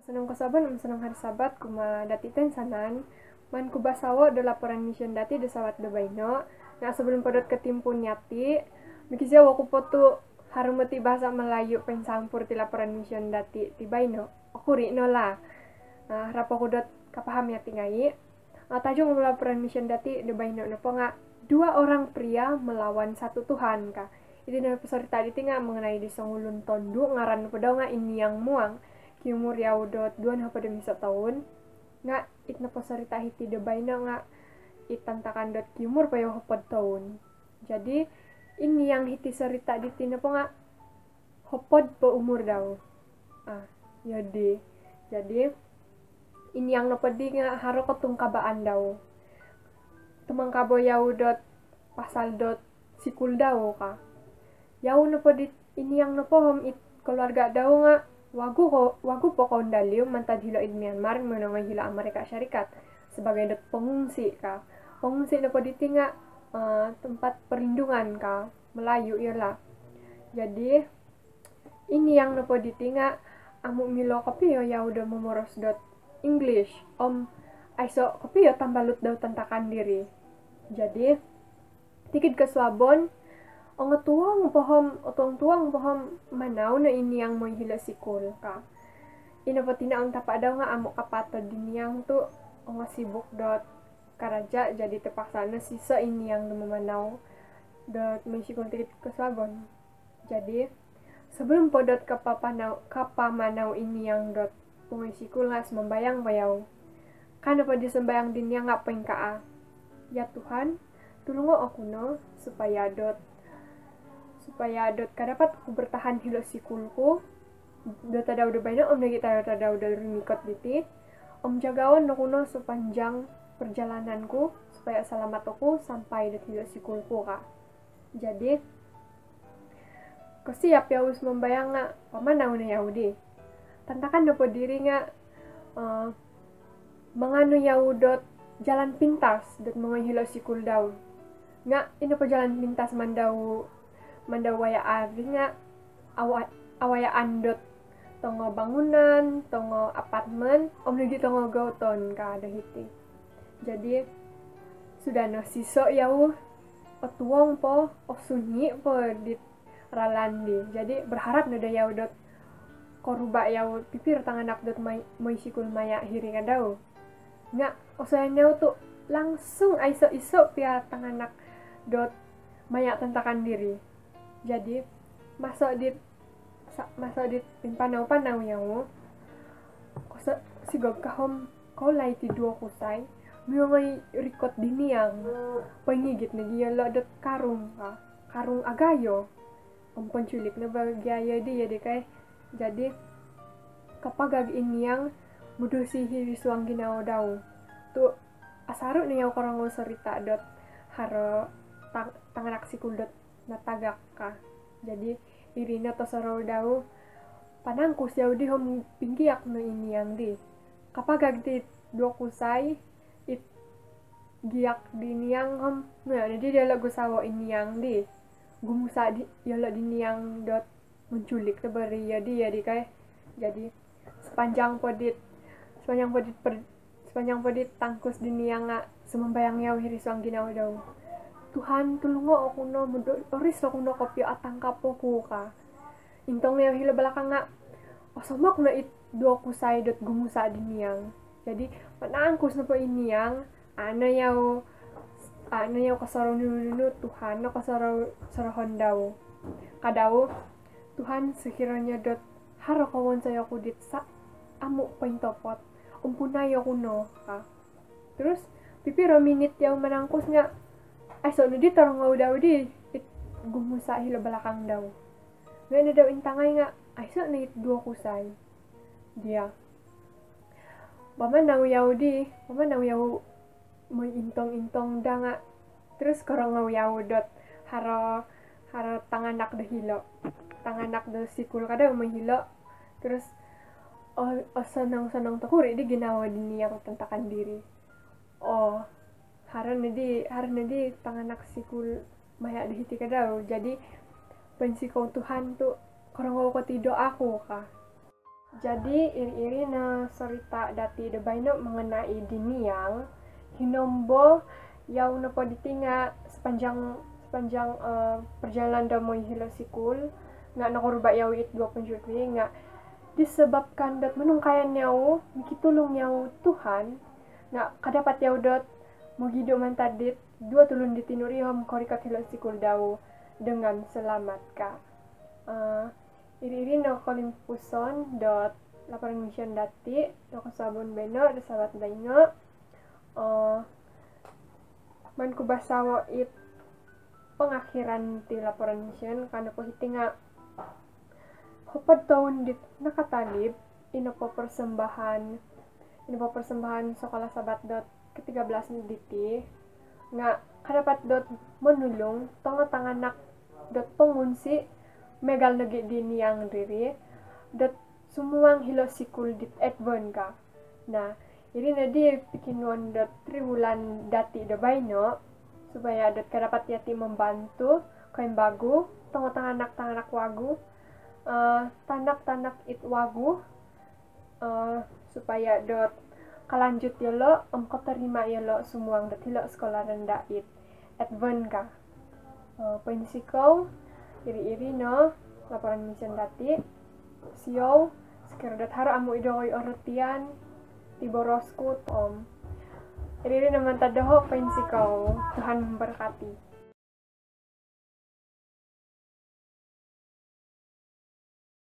Senang kasaban senang hari sabat kuma dati ten sanan man ku basawo do laporan mission dati do sawat do baino na sebelum podot ketimpun nyati mikisya waku potu harumati bahasa Melayu pensampur ti laporan mission dati ti baino aku ri no lah rapo kudot kapaham nyati ngai tajung laporan mission dati do baino nopo nga dua orang pria melawan satu Tuhan ka itu na episode tadi tinga mengenai di songulun tondu ngaran pedau nga ini yang muang kiumur yaudot 2 tahun nga itna pasarita hiti de baina nga itantakan dot kiumur payo 4 tahun. Jadi ini yang hiti cerita di tina po nga hopod po umur daw. Jadi ini yang napadi nga haro katungkabaan daw. Tumang kabo yaudot pasal dot sikul daw ka. Yaw napadi ini yang napohom it keluarga daw nga wagu pokon dalium mantad hilo id Myanmar menongai hilo Amerika Syarikat sebagai dot pengungsi ka. Pengungsi na po ditinga tempat perlindungan ka Melayu iyalah. Jadi ini yang na po ditinga amu milo kopiyo ya udah memoros dot English aiso kopiyo tambalut daw tentakan diri. Jadi tikid ke Swabon tuang pohom manau na ini yang mau hila sikul ka. Ina patina ang tapa daw nga amo kapato din yang tu sibuk dot karaja jadi terpaksa na sisa ini yang memanau dot may sikul tikit ke Swabon. Jadi sebelum podot kapamanau ini yang dot may sikul ngas membayang bayaw. Kana pa di sembayang din yang ngapain ka ya Tuhan tulungo aku no supaya dot kadapat ku bertahan hilo sikulku do tada udah baina lagi tada udah rumikot diti jagawan no kuno sepanjang perjalananku supaya selamat aku sampai do hilo sikulku ka. Jadi kesiap ya us membayang nga pamanau na yaudi tantakan do diri nga manganu yaudot jalan pintas dot mga hilo sikul daw nga ino pa jalan pintas mandawaya ari nga awaya andot tongo bangunan, tongo apartemen, lagi tongo gauton ka ada hiti. Jadi sudah no siso yau otuong po sunyi po di ralandi. Jadi berharap nada yau dot koruba yau pipir tanganak dot may sikul maya hiri kadau. Nga osanya tu langsung iso pia tanganak dot maya tentakan diri. Jadi masuk di panau yang sigog kahom kau lai ti dua kusai miongay rikot dini yang pengigit na dia dot karung agayo penculik na bagaya dia di kay. Jadi kapag ini yang mudusi hirisuang ginaw daw tu asaro na yaw karang cerita dot haro tanganak sikul dot natagak ka. Jadi irina to saro daw panangkus yaw di hom pinggiak no ini yang di kapag agdi dua kusay it giyak di yang hom na di dia lagu sawo ini yang di gumusa di yala di yang dot menculik tebari ya di kay. Jadi sepanjang podit tangkus di yang nga sumambayang yaw hiriswang ginaw daw Tuhan tulungo ako no oris ako no kopyo atang kapoku ka intong na hila balakang nga osomak na it dua kusay dot gumusa din yang. Jadi panaangkus na po ini yang ana yaw kasaraw nunu Tuhan no kasarahon daw kadaw Tuhan sekiranya dot haro kawon sayo kudit sa amu paintopot umpunayo kuno ka. Terus pipiro minit yaw manangkus nga so di tarong daw di gumusa hilo balakang daw. Ngayon daw intangay nga so na it dua kusay. Dia. Pamanaw yaw may intong da nga. Terus karong yaw dot haro tanganak da hilo. Tanganak da sikul kada may hilo. Terus sanang takuri di ginawa din niya tentakan diri. Haran na di tanganak sikul maya dihiti ka daw. Jadi pensikaw Tuhan tu karang ko tido ako ka. Jadi iri-iri na cerita dati de baino mengenai diniang hinombo yau na po ditinga sepanjang perjalanan damoi hilo sikul nga nakorba yau it 2 penjutwi nga disebabkan dat menungkayan yau mikitulung yau Tuhan nga kadapat yau dot mogido man tadit 2 tulun ditinurihom korikat hilo sikul daw dengan selamat ka. Iri-iri no kolimpuson dot laporan mission dati no kasabon beno da sabat daino man ku basawo it pengakhiran ti laporan mission karena po hitinga hopad tahun dit nakatalib ino po persembahan sekolah sabat dot ke-13 diti nga kadapat dot menulung tanganak dot pengunsi megal nagi din yang diri dot sumuang hilo sikul dit advon ka. Nah, ini nadi pikinuan dot 3 bulan dati da baino supaya dot kadapat yati membantu kain bagu tanganak wagu tanak it wagu supaya dot kalanjut yolo terima yolo sumuang dot hilo sekolah rendah it advon ka. Pensiko iri-iri no laporan mission dati siyo sekarang haro amu idoi orutian tiborosku iri-iri naman tadaho pensiko Tuhan memberkati.